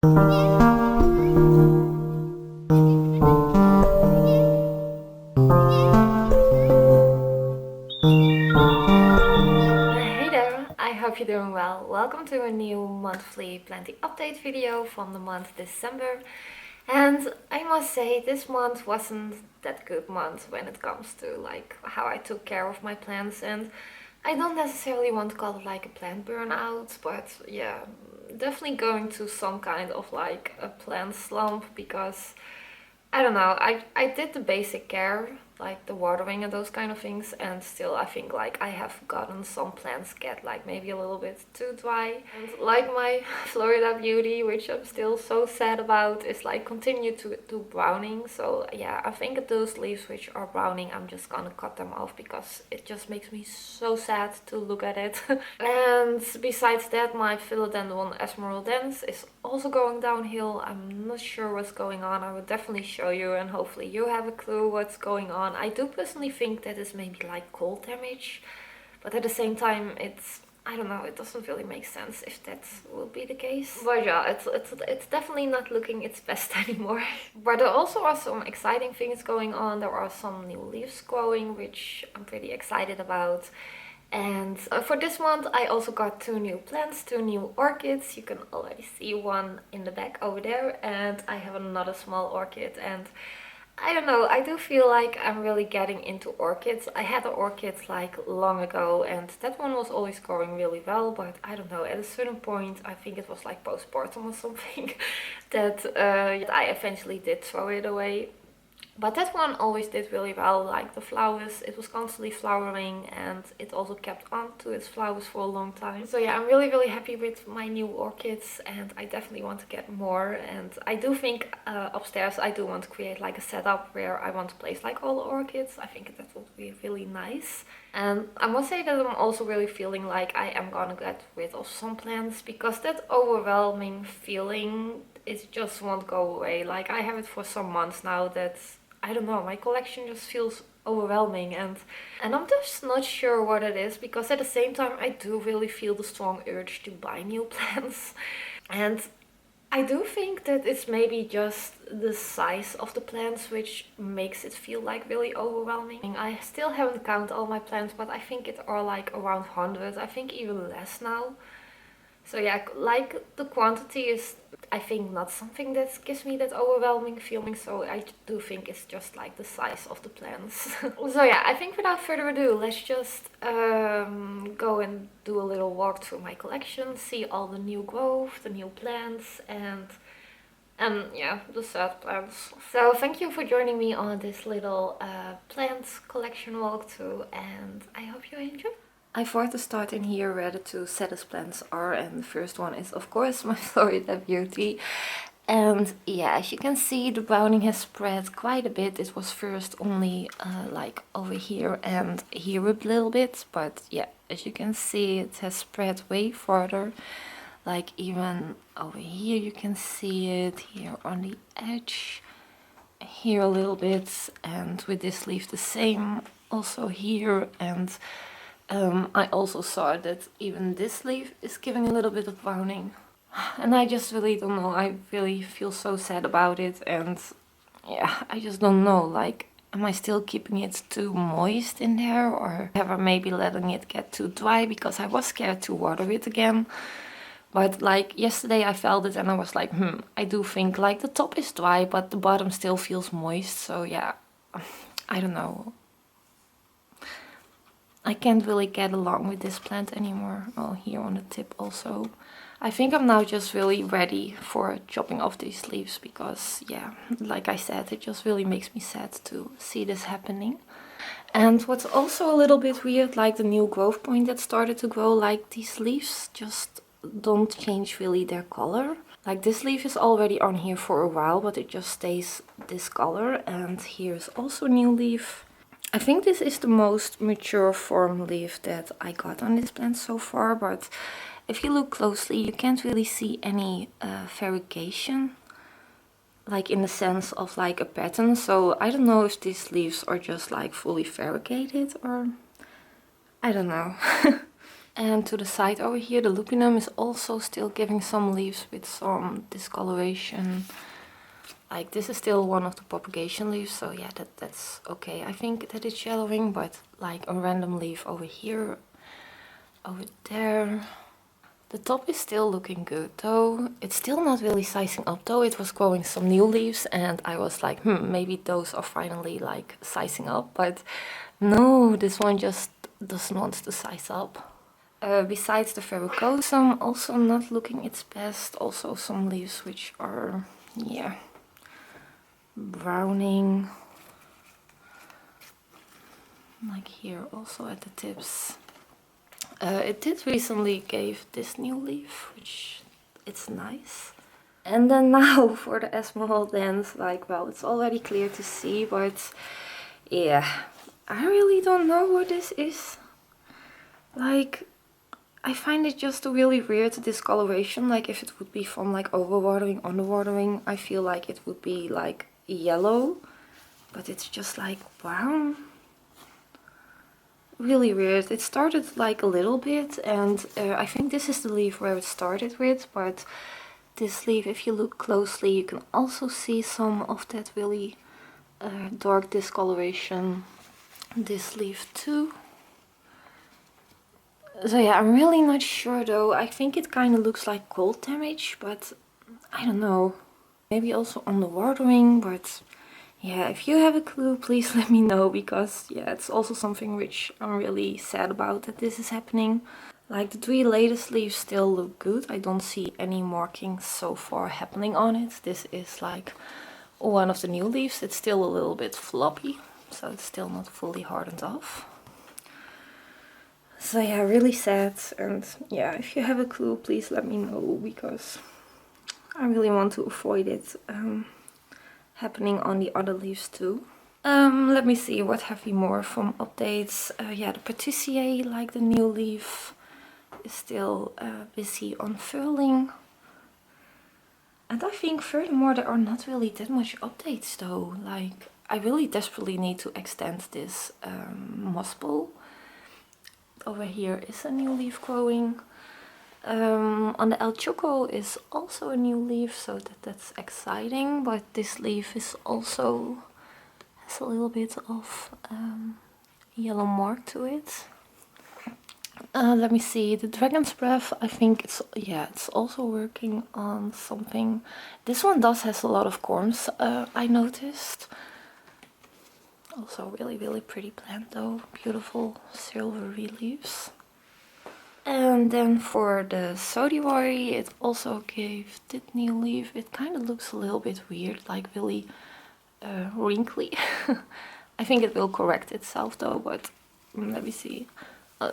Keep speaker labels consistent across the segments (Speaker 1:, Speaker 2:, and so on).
Speaker 1: Hey there, I hope you're doing well. Welcome to a new monthly planty update video from the month December. And I must say, this month wasn't that good month when it comes to like how I took care of my plants, and I don't necessarily want to call it like a plant burnout, but yeah, definitely going to some kind of like a plant slump because I don't know. I did the basic care, like the watering and those kind of things, and still I think like I have gotten some plants get like maybe a little bit too dry. And like my Florida Beauty, which I'm still so sad about, is like continue to do browning. So yeah, I think those leaves which are browning, I'm just gonna cut them off because it just makes me so sad to look at it. And besides that, my Philodendron Esmeraldens is also going downhill. I'm not sure what's going on. I will definitely show you, and hopefully you have a clue what's going on. I do personally think that is maybe like cold damage, but at the same time I don't know, it doesn't really make sense if that will be the case. But yeah, it's definitely not looking its best anymore. But there also are some exciting things going on. There are some new leaves growing, which I'm pretty excited about. And for this month I also got two new plants, two new orchids. You can already see one in the back over there, and I have another small orchid. And I don't know, I do feel like I'm really getting into orchids. I had an orchid like long ago, and that one was always growing really well, but I don't know, at a certain point, I think it was like postpartum or something, that I eventually did throw it away. But that one always did really well, like the flowers, it was constantly flowering, and it also kept on to its flowers for a long time. So yeah, I'm really happy with my new orchids, and I definitely want to get more. And I do think upstairs I do want to create like a setup where I want to place like all the orchids. I think that would be really nice. And I must say that I'm also really feeling like I am gonna get rid of some plants, because that overwhelming feeling, it just won't go away. Like I have it for some months now that I don't know, my collection just feels overwhelming, and I'm just not sure what it is, because at the same time I do really feel the strong urge to buy new plants. And I do think that it's maybe just the size of the plants which makes it feel like really overwhelming. I still haven't counted all my plants, but I think it are like around 100, I think even less now. So yeah, like the quantity is, I think, not something that gives me that overwhelming feeling. So I do think it's just like the size of the plants. So yeah, I think without further ado, let's just go and do a little walk through my collection, see all the new growth, the new plants, and yeah, the sad plants. So thank you for joining me on this little plant collection walkthrough, and I hope you enjoy. I thought to start in here where the two saddest plants are, and the first one is of course my Florida Beauty. And yeah, as you can see, the browning has spread quite a bit. It was first only like over here and here a little bit, but yeah, as you can see, it has spread way farther. Like even over here you can see it, here on the edge, here a little bit, and with this leaf the same, also here. And I also saw that even this leaf is giving a little bit of browning. And I just really don't know, I really feel so sad about it. And yeah, I just don't know, like, am I still keeping it too moist in there, or have I maybe letting it get too dry, because I was scared to water it again. But like yesterday I felt it and I was like, I do think like the top is dry, but the bottom still feels moist. So yeah, I don't know. I can't really get along with this plant anymore. Well, here on the tip also. I think I'm now just really ready for chopping off these leaves, because yeah, like I said, it just really makes me sad to see this happening. And what's also a little bit weird, like the new growth point that started to grow, like these leaves just don't change really their color. Like this leaf is already on here for a while, but it just stays this color. And here's also a new leaf. I think this is the most mature form leaf that I got on this plant so far, but if you look closely you can't really see any variegation, like in the sense of like a pattern. So I don't know if these leaves are just like fully variegated, or I don't know. And to the side over here, the lupinum is also still giving some leaves with some discoloration. Like this is still one of the propagation leaves, so yeah, that's okay. I think that it's yellowing, but like a random leaf over here, over there. The top is still looking good though. It's still not really sizing up though. It was growing some new leaves and I was like, maybe those are finally like sizing up, but no, this one just doesn't want to size up. Besides the verrucosum, also not looking its best. Also some leaves which are, yeah, browning. Like here also at the tips. It did recently give this new leaf, which it's nice. And then now for the Esmeralda dance, like, well, it's already clear to see, but yeah, I really don't know what this is. Like, I find it just a really weird discoloration. Like if it would be from like overwatering, underwatering, I feel like it would be like yellow, but it's just like brown. Really weird. It started like a little bit, and I think this is the leaf where it started with, but this leaf, if you look closely, you can also see some of that really dark discoloration. This leaf too. So yeah, I'm really not sure though. I think it kind of looks like cold damage, but I don't know. Maybe also underwatering, but yeah, if you have a clue, please let me know, because yeah, it's also something which I'm really sad about that this is happening. Like the 3 latest leaves still look good. I don't see any markings so far happening on it. This is like one of the new leaves. It's still a little bit floppy, so it's still not fully hardened off. So yeah, really sad, and yeah, if you have a clue, please let me know, because I really want to avoid it happening on the other leaves too. Let me see, what have we more from updates? Yeah, the Patissier, like the new leaf, is still busy unfurling. And I think furthermore there are not really that much updates though. Like, I really desperately need to extend this moss bowl. Over here is a new leaf growing. On the El Choco is also a new leaf, so that's exciting, but this leaf is also has a little bit of yellow mark to it. Let me see, the Dragon's Breath, I think it's also working on something. This one has a lot of corms, I noticed. Also really pretty plant though, beautiful silvery leaves. And then for the Sodiwari, it also gave the new leaf. It kind of looks a little bit weird, like really wrinkly. I think it will correct itself though, but let me see.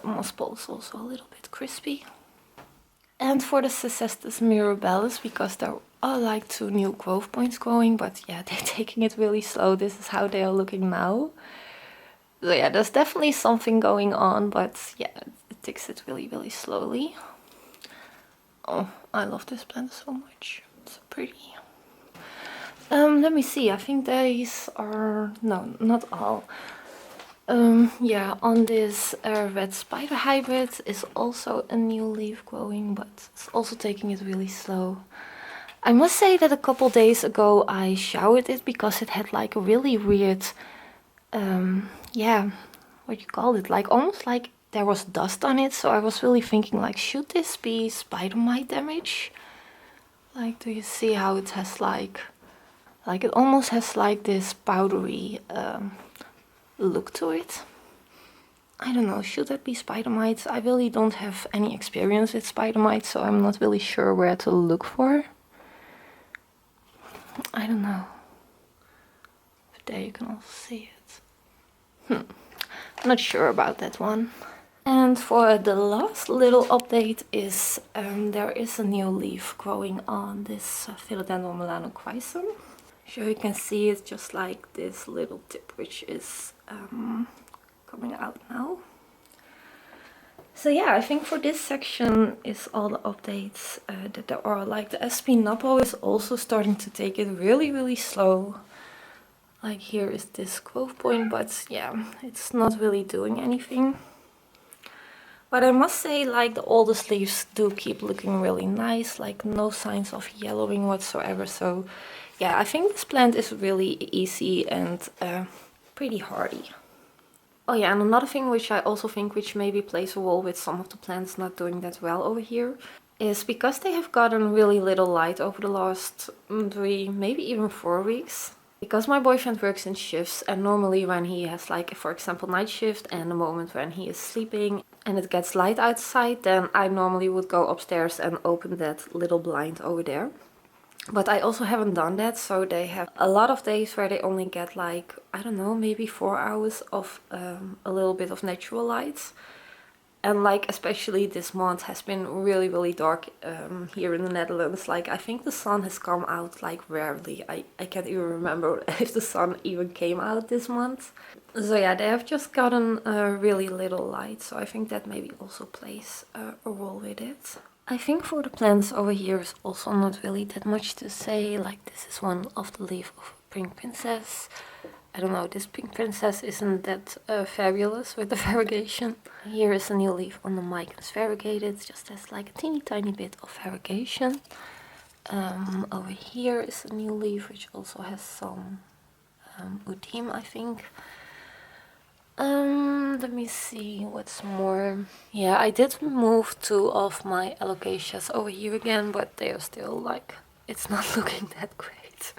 Speaker 1: Moss ball is also a little bit crispy. And for the Cecestus mirabilis, because there are like 2 new growth points growing, but yeah, they're taking it really slow. This is how they are looking now. So yeah, there's definitely something going on, but yeah, it takes it really slowly. Oh, I love this plant so much. It's so pretty. Let me see, I think these are, no, not all. Yeah, on this red spider hybrid is also a new leaf growing, but it's also taking it really slow. I must say that a couple days ago I showered it because it had like a really weird, yeah, what you call it, like almost like there was dust on it. So I was really thinking like, should this be spider mite damage? Like, do you see how it has like it almost has like this powdery look to it. I don't know, should that be spider mites? I really don't have any experience with spider mites, so I'm not really sure where to look for. I don't know. But there you can also see it. Not sure about that one. And for the last little update is there is a new leaf growing on this Philodendron melanoquaisum. So you can see it's just like this little tip, which is coming out now. So yeah, I think for this section is all the updates that there are. Like the SP Napo is also starting to take it really slow. Like here is this growth point, but yeah, it's not really doing anything. But I must say, like, the oldest leaves do keep looking really nice, like no signs of yellowing whatsoever. So yeah, I think this plant is really easy and pretty hardy. Oh yeah, and another thing which I also think which maybe plays a role with some of the plants not doing that well over here is because they have gotten really little light over the last 3, maybe even 4 weeks. Because my boyfriend works in shifts, and normally when he has, like, for example, night shift and the moment when he is sleeping and it gets light outside, then I normally would go upstairs and open that little blind over there. But I also haven't done that, so they have a lot of days where they only get, like, I don't know, maybe 4 hours of a little bit of natural light. And like, especially this month has been really, really dark here in the Netherlands. Like, I think the sun has come out like rarely. I can't even remember if the sun even came out this month. So yeah, they have just gotten really little light. So I think that maybe also plays a role with it. I think for the plants over here is also not really that much to say. Like, this is one of the leaf of Pink Princess. I don't know, this Pink Princess isn't that fabulous with the variegation. Here is a new leaf on the Mycons variegated, just has like a teeny tiny bit of variegation. Over here is a new leaf which also has some udim, I think. Let me see what's more. Yeah, I did move 2 of my alocasias over here again, but they are still like, it's not looking that great.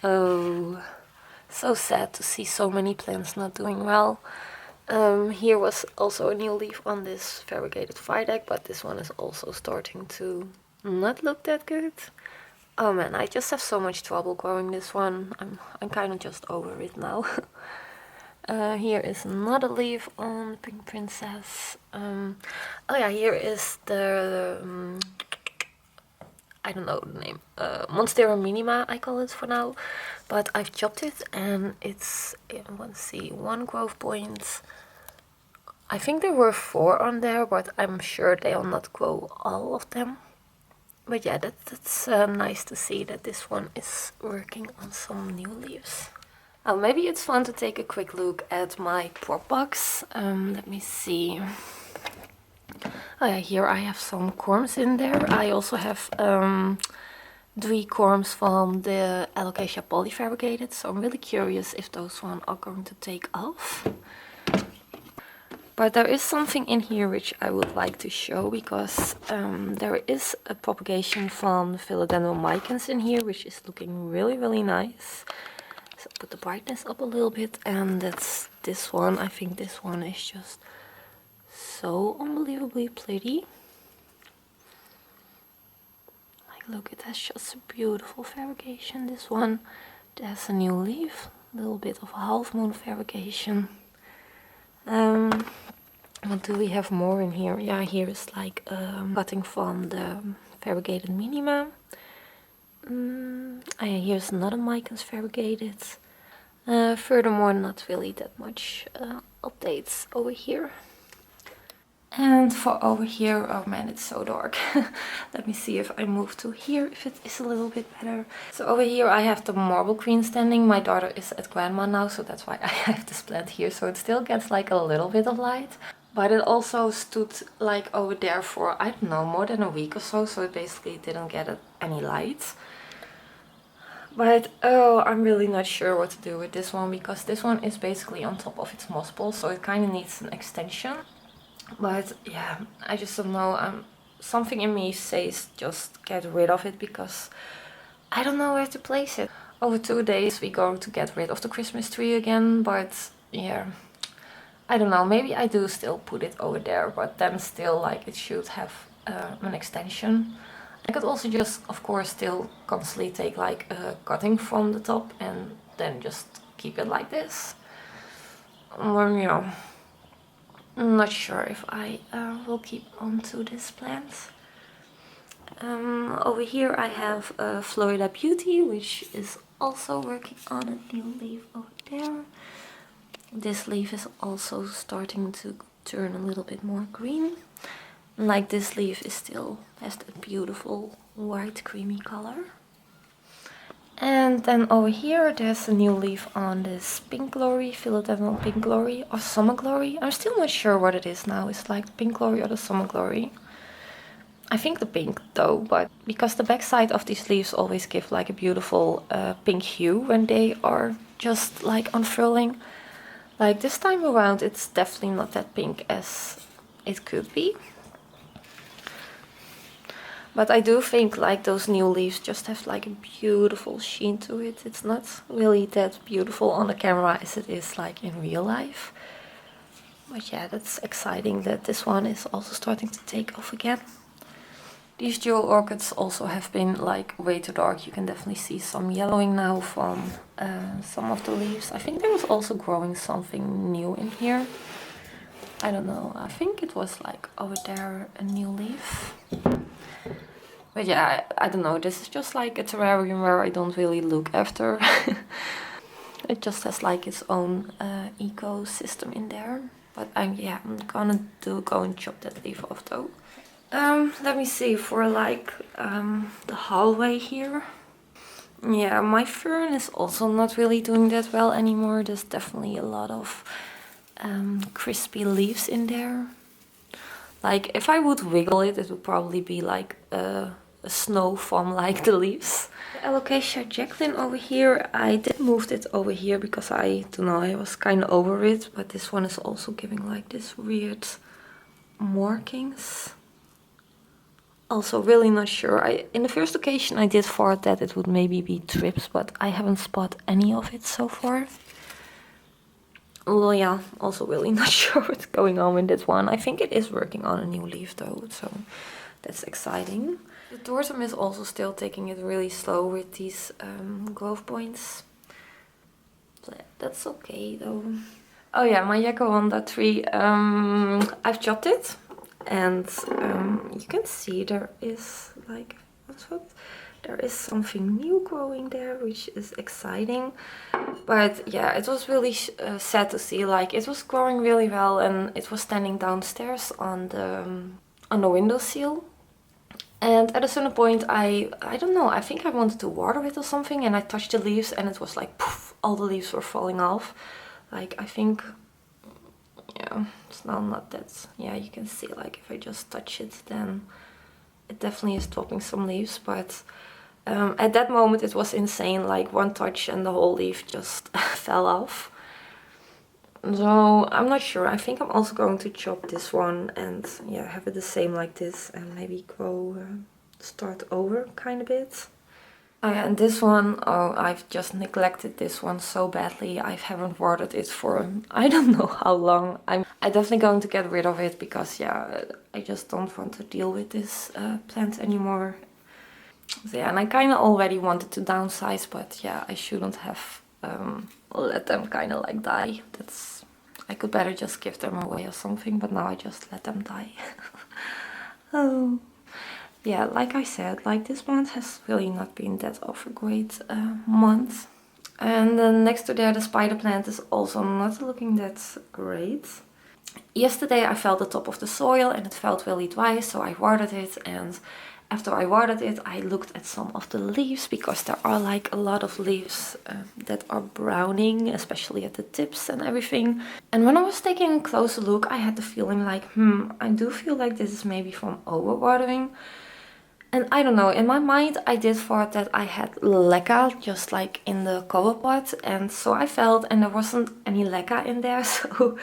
Speaker 1: Oh, so sad to see so many plants not doing well. Here was also a new leaf on this variegated Vidac, but this one is also starting to not look that good. Oh man, I just have so much trouble growing this one. I'm kind of just over it now. Here is another leaf on Pink Princess. Oh yeah, here is the I don't know the name. Monstera minima, I call it for now. But I've chopped it and it's, let's see, 1 growth point. I think there were 4 on there, but I'm sure they'll not grow all of them. But yeah, that's nice to see that this one is working on some new leaves. Oh, maybe it's fun to take a quick look at my prop box. Let me see. Oh yeah, here I have some corms in there. I also have 3 corms from the Alocasia polyvariegated, so I'm really curious if those ones are going to take off. But there is something in here which I would like to show, because there is a propagation from the Philodendron Mycons in here, which is looking really, really nice. So put the brightness up a little bit, and that's this one. I think this one is just so unbelievably pretty. Like, look, it has just a beautiful variegation. This one, there's a new leaf, a little bit of a half moon variegation. What do we have more in here? Yeah, here is like cutting from the variegated minima. Here's another Mycons variegated. Furthermore, not really that much updates over here. And for over here, oh man, it's so dark. Let me see if I move to here, if it is a little bit better. So over here I have the marble queen standing. My daughter is at grandma now, so that's why I have this plant here. So it still gets like a little bit of light. But it also stood like over there for, I don't know, more than a week or so. So it basically didn't get any light. But oh, I'm really not sure what to do with this one, because this one is basically on top of its moss ball. So it kind of needs an extension. But yeah, I just don't know. Something in me says just get rid of it, because I don't know where to place it. Over 2 days we're going to get rid of the Christmas tree again, but yeah, I don't know. Maybe I do still put it over there, but then still, like, it should have an extension. I could also just, of course, still constantly take like a cutting from the top and then just keep it like this. Or, you know, I'm not sure if I will keep on to this plant. Over here I have Florida Beauty, which is also working on a new leaf over there. This leaf is also starting to turn a little bit more green. Like, this leaf is still has that beautiful white creamy color. And then over here there's a new leaf on this pink glory, philodendron pink glory or summer glory. I'm still not sure what it is now. It's like the pink glory or the summer glory. I think the pink though, but because the backside of these leaves always give like a beautiful pink hue when they are just like unfurling. Like this time around it's definitely not that pink as it could be. But I do think like those new leaves just have like a beautiful sheen to it. It's not really that beautiful on the camera as it is like in real life. But yeah, that's exciting that this one is also starting to take off again. These jewel orchids also have been like way too dark. You can definitely see some yellowing now from some of the leaves. I think there was also growing something new in here. I don't know, I think it was like over there a new leaf. But yeah, I don't know, this is just like a terrarium where I don't really look after. It just has like its own ecosystem in there. But I'm gonna go and chop that leaf off though. Let me see, for like the hallway here. Yeah, my fern is also not really doing that well anymore. There's definitely a lot of crispy leaves in there. Like if I would wiggle it, it would probably be like a snow from like the leaves. The Alocasia Jacqueline over here, I did move it over here because I don't know, I was kind of over it. But this one is also giving like this weird markings. Also really not sure. In the first occasion I did thought that it would maybe be trips, but I haven't spotted any of it so far. Well, yeah, also really not sure what's going on with this one. I think it is working on a new leaf though, so that's exciting. The Tortum is also still taking it really slow with these growth points. So yeah, that's okay though. Oh yeah, my Jacaranda tree, I've chopped it. And you can see there is like, there is something new growing there, which is exciting. But yeah, it was really sad to see, like it was growing really well and it was standing downstairs on the windowsill. And at a certain point, I don't know, I think I wanted to water it or something, and I touched the leaves and it was like poof, all the leaves were falling off. Like I think, yeah, it's now not that, yeah, you can see like if I just touch it, then it definitely is dropping some leaves. But at that moment it was insane, like one touch and the whole leaf just fell off. So I'm not sure, I think I'm also going to chop this one and yeah, have it the same like this and maybe go start over kind of bit. Oh yeah, and this one, oh, I've just neglected this one so badly. I haven't watered it for I don't know how long. I'm definitely going to get rid of it because yeah, I just don't want to deal with this plant anymore. So yeah, and I kind of already wanted to downsize, but yeah, I shouldn't have let them kind of like die. I could better just give them away or something, but now I just let them die. Oh. Yeah, like I said, like this month has really not been that of a great month. And then next to there, the spider plant is also not looking that great. Yesterday I felt the top of the soil and it felt really dry, so I watered it, and after I watered it I looked at some of the leaves because there are like a lot of leaves that are browning, especially at the tips and everything. And when I was taking a closer look, I had the feeling like, I do feel like this is maybe from overwatering. And I don't know, in my mind I did thought that I had leca just like in the cover pot, and so I felt, and there wasn't any leca in there, so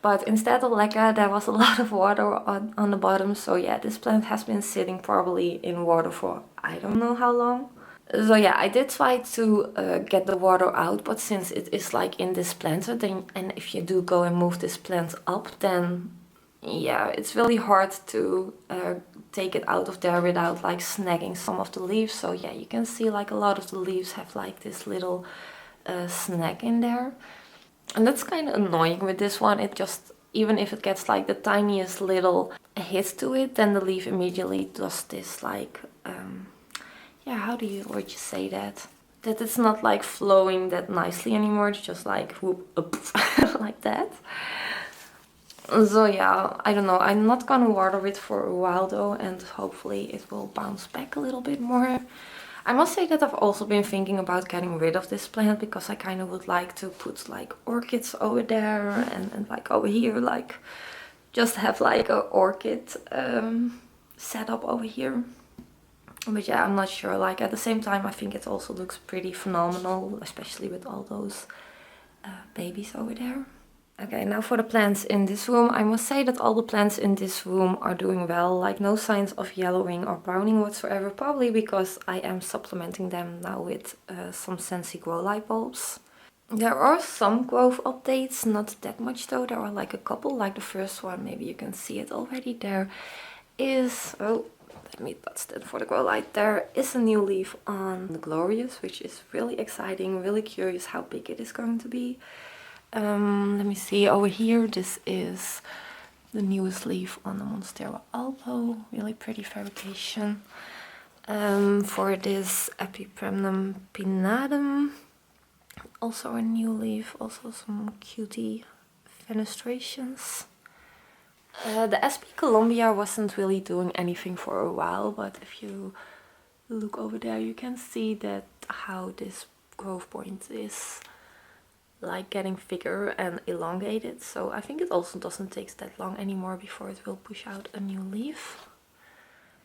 Speaker 1: but instead of leca there was a lot of water on the bottom. So yeah, this plant has been sitting probably in water for I don't know how long. So yeah, I did try to get the water out, but since it is like in this planter, then, and if you do go and move this plant up, then yeah, it's really hard to take it out of there without like snagging some of the leaves. So yeah, you can see like a lot of the leaves have like this little snag in there. And that's kind of annoying with this one. It just, even if it gets like the tiniest little hit to it, then the leaf immediately does this like, yeah, how do you say that? That it's not like flowing that nicely anymore. It's just like whoop, like that. So yeah, I don't know, I'm not gonna water it for a while though, and hopefully it will bounce back a little bit more. I must say that I've also been thinking about getting rid of this plant because I kind of would like to put like orchids over there and like over here, like just have like a orchid set up over here. But yeah, I'm not sure. Like at the same time, I think it also looks pretty phenomenal, especially with all those babies over there. Okay, now for the plants in this room. I must say that all the plants in this room are doing well. Like no signs of yellowing or browning whatsoever. Probably because I am supplementing them now with some Sensi grow light bulbs. There are some growth updates, not that much though. There are like a couple, like the first one, maybe you can see it already. There is, oh, let me touch that for the grow light. There is a new leaf on the Glorious, which is really exciting, really curious how big it is going to be. Let me see, over here, this is the newest leaf on the Monstera albo, really pretty variegation. For this Epipremnum pinnatum, also a new leaf, also some cutie fenestrations. The SP Columbia wasn't really doing anything for a while, but if you look over there, you can see that how this growth point is like getting bigger and elongated. So I think it also doesn't take that long anymore before it will push out a new leaf.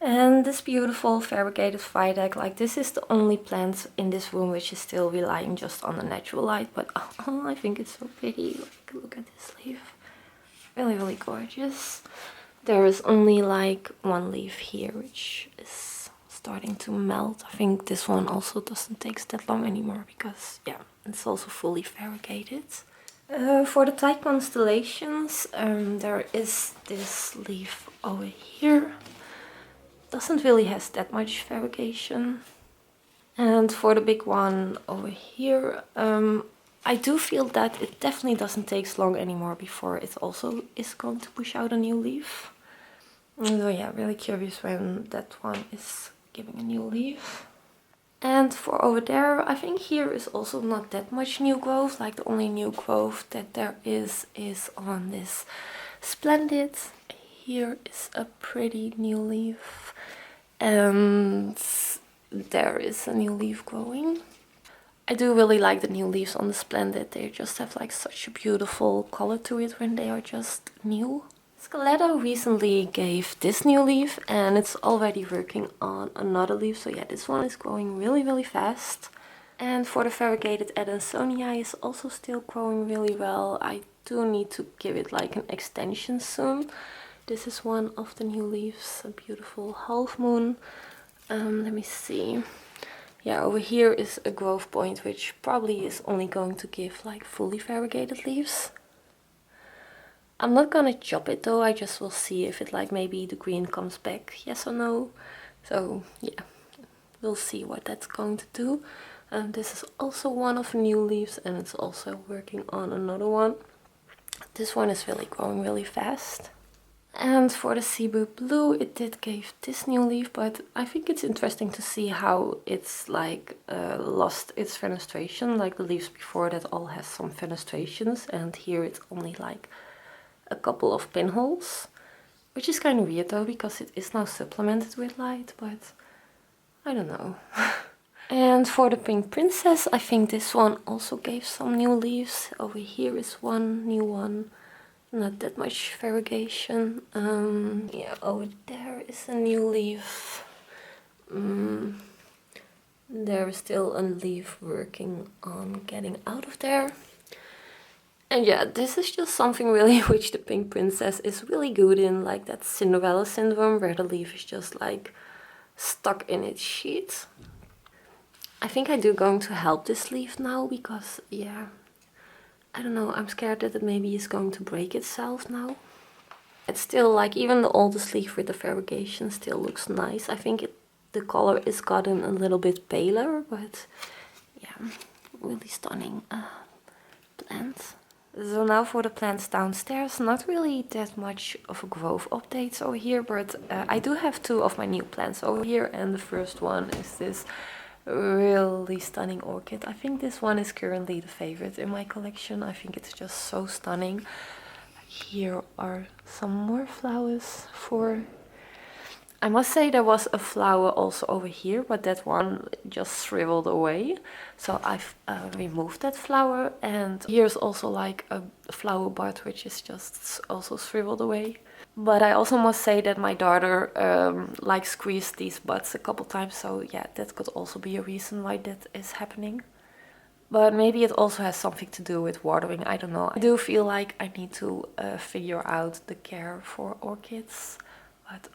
Speaker 1: And this beautiful variegated Vidac, like this is the only plant in this room which is still relying just on the natural light, but oh, I think it's so pretty. Like, look at this leaf. Really, really gorgeous. There is only like one leaf here which is starting to melt. I think this one also doesn't take that long anymore because yeah, it's also fully variegated. For the tight constellations, there is this leaf over here. Doesn't really has that much variegation. And for the big one over here, I do feel that it definitely doesn't take long anymore before it also is going to push out a new leaf. So yeah, really curious when that one is giving a new leaf. And for over there, I think here is also not that much new growth. Like the only new growth that there is on this Splendid. Here is a pretty new leaf. And there is a new leaf growing. I do really like the new leaves on the Splendid. They just have like such a beautiful color to it when they are just new. Scaletta recently gave this new leaf and it's already working on another leaf. So yeah, this one is growing really, really fast. And for the variegated Adansonia is also still growing really well. I do need to give it like an extension soon. This is one of the new leaves, a beautiful half moon. Let me see. Yeah, over here is a growth point which probably is only going to give like fully variegated leaves. I'm not gonna chop it though, I just will see if it like maybe the green comes back, yes or no. So yeah, we'll see what that's going to do. This is also one of new leaves and it's also working on another one. This one is really growing really fast. And for the Cebu Blue, it did give this new leaf, but I think it's interesting to see how it's like lost its fenestration. Like the leaves before that all has some fenestrations and here it's only like a couple of pinholes, which is kind of weird though because it is now supplemented with light, but I don't know. And for the Pink Princess, I think this one also gave some new leaves. Over here is one new one, not that much variegation. Yeah, over there is a new leaf. There is still a leaf working on getting out of there. And yeah, this is just something really which the Pink Princess is really good in, like that Cinderella syndrome where the leaf is just like stuck in its sheet. I think I do going to help this leaf now because yeah, I don't know, I'm scared that it maybe is going to break itself now. It's still like, even the oldest leaf with the variegation still looks nice. I think the color is gotten a little bit paler, but yeah, really stunning plant. So now for the plants downstairs, not really that much of a growth updates over here, but I do have two of my new plants over here, and the first one is this really stunning orchid. I think this one is currently the favorite in my collection. I think it's just so stunning. Here are some more flowers for... I must say there was a flower also over here, but that one just shriveled away. So I've removed that flower, and here's also like a flower bud which is just also shriveled away. But I also must say that my daughter like squeezed these buds a couple times, so yeah, that could also be a reason why that is happening. But maybe it also has something to do with watering, I don't know. I do feel like I need to figure out the care for orchids, but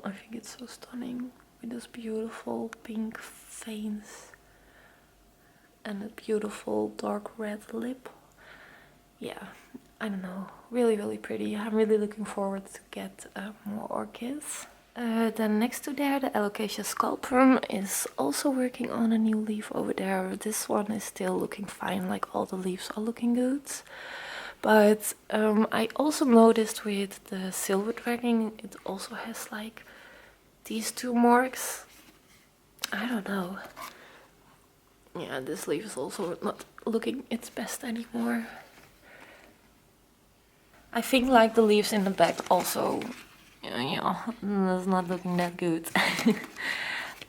Speaker 1: I think it's so stunning with those beautiful pink veins and a beautiful dark red lip. Yeah, I don't know, really pretty. I'm really looking forward to get more orchids. Then next to there, the Alocasia sculprum is also working on a new leaf over there. This one is still looking fine, like all the leaves are looking good. But I also noticed with the silver dragon, it also has like these two marks. I don't know. Yeah, this leaf is also not looking its best anymore. I think like the leaves in the back also, yeah, it's not looking that good.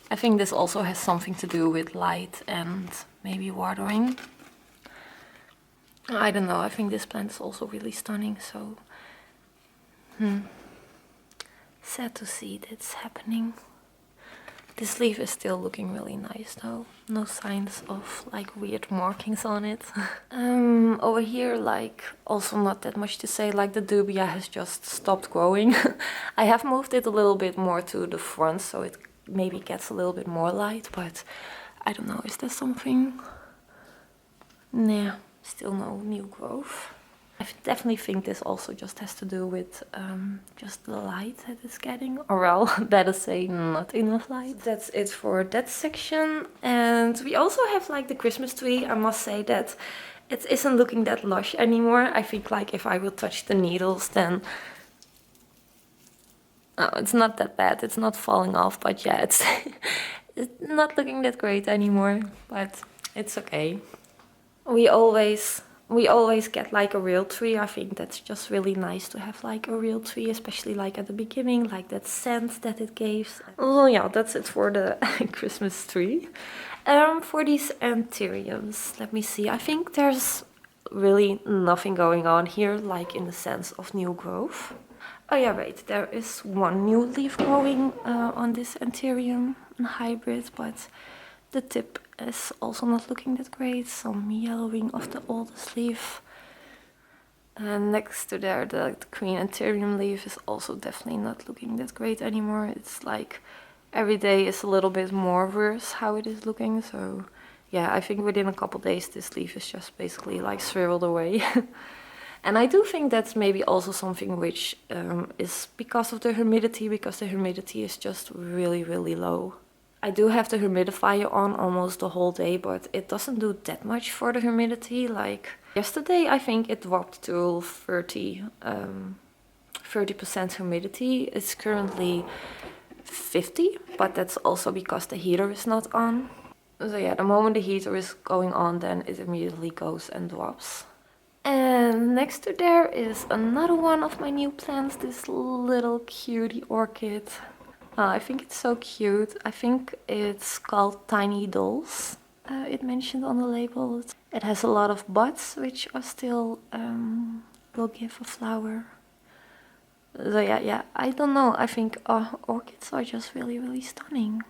Speaker 1: I think this also has something to do with light and maybe watering. I don't know, I think this plant is also really stunning, so sad to see that's happening. This leaf is still looking really nice though. No signs of like weird markings on it. Over here, like also not that much to say, like the dubia has just stopped growing. I have moved it a little bit more to the front so it maybe gets a little bit more light, but I don't know, is there something? Nah, still no new growth. I definitely think this also just has to do with just the light that it's getting, or well, better say not enough light. That's it for that section. And we also have like the Christmas tree. I must say that it isn't looking that lush anymore. I think like if I will touch the needles, then oh, it's not that bad. It's not falling off, but yeah, it's not looking that great anymore, but it's okay. We always get like a real tree. I think that's just really nice to have like a real tree, especially like at the beginning, like that scent that it gives. Oh yeah, that's it for the Christmas tree. For these anthuriums, let me see. I think there's really nothing going on here, like in the sense of new growth. Oh yeah, wait, there is one new leaf growing on this anthurium hybrid, but the tip is also not looking that great. Some yellowing of the oldest leaf. And next to there, the queen anthurium leaf is also definitely not looking that great anymore. It's like every day is a little bit more worse how it is looking. So yeah, I think within a couple days this leaf is just basically like shriveled away. And I do think that's maybe also something which is because of the humidity, because the humidity is just really low. I do have the humidifier on almost the whole day, but it doesn't do that much for the humidity. Like yesterday, I think it dropped to 30% humidity. It's currently 50, but that's also because the heater is not on. So yeah, the moment the heater is going on, then it immediately goes and drops. And next to there is another one of my new plants, this little cutie orchid. I think it's so cute. I think it's called Tiny Dolls. It mentioned on the label. It has a lot of buds, which are still will give a flower. So yeah, I don't know. I think orchids are just really stunning.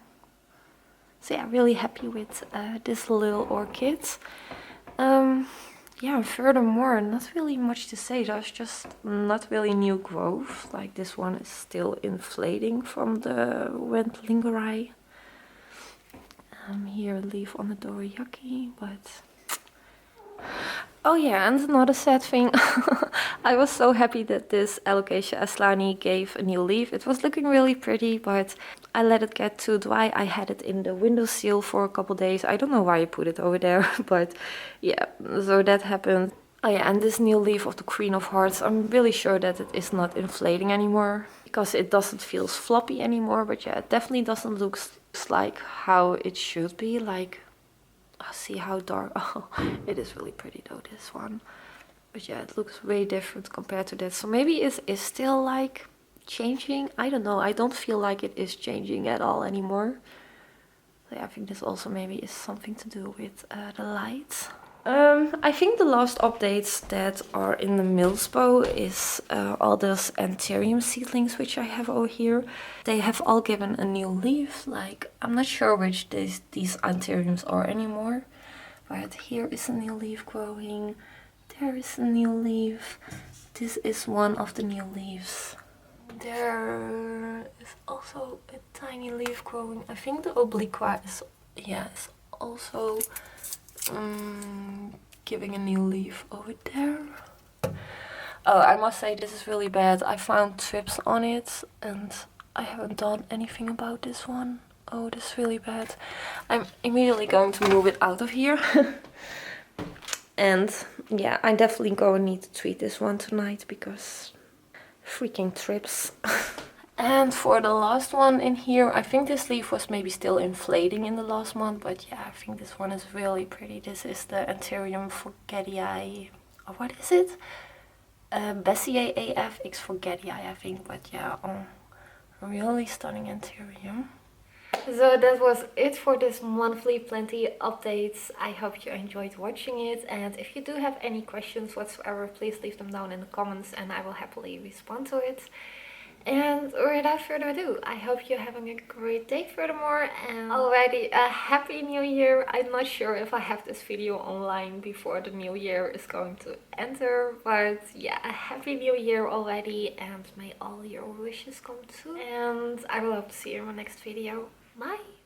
Speaker 1: So yeah, really happy with this little orchid. Yeah, furthermore, not really much to say. There's just not really new growth. Like this one is still inflating from the wet lingeri. Here a leaf on the dorayaki, but... Oh yeah, and another sad thing. I was so happy that this Alocasia aslani gave a new leaf. It was looking really pretty, but I let it get too dry. I had it in the windowsill for a couple days. I don't know why I put it over there, but yeah, so that happened. Oh yeah, and this new leaf of the Queen of Hearts, I'm really sure that it is not inflating anymore, because it doesn't feel floppy anymore, but yeah, it definitely doesn't look like how it should be. Like, see how dark. Oh, it is really pretty though, this one. But yeah, it looks way different compared to that. So maybe it is still like
Speaker 2: changing. I don't know. I don't feel like it is changing at all anymore. So yeah, I think this also maybe is something to do with the light. I think the last updates that are in the Millspo is all those anthurium seedlings which I have over here. They have all given a new leaf. Like, I'm not sure which these anthuriums are anymore. But here is a new leaf growing. There is a new leaf. This is one of the new leaves. There is also a tiny leaf growing. I think the obliqua is, yeah, is also giving a new leaf over there. Oh, I must say this is really bad. I found trips on it and I haven't done anything about this one. Oh, this is really bad. I'm immediately going to move it out of here. And yeah, I'm definitely going to need to treat this one tonight because freaking trips. And for the last one in here, I think this leaf was maybe still inflating in the last month, but yeah, I think this one is really pretty. This is the Anthurium forgetii, or what is it? Bessiae AF X forgetii, I think, but yeah, really stunning Anthurium.
Speaker 1: So that was it for this monthly planty updates. I hope you enjoyed watching it, and if you do have any questions whatsoever, please leave them down in the comments and I will happily respond to it. And without further ado, I hope you're having a great day furthermore, and already a happy new year. I'm not sure if I have this video online before the new year is going to enter, but yeah, a happy new year already, and may all your wishes come true. And I will hope to see you in my next video. Bye!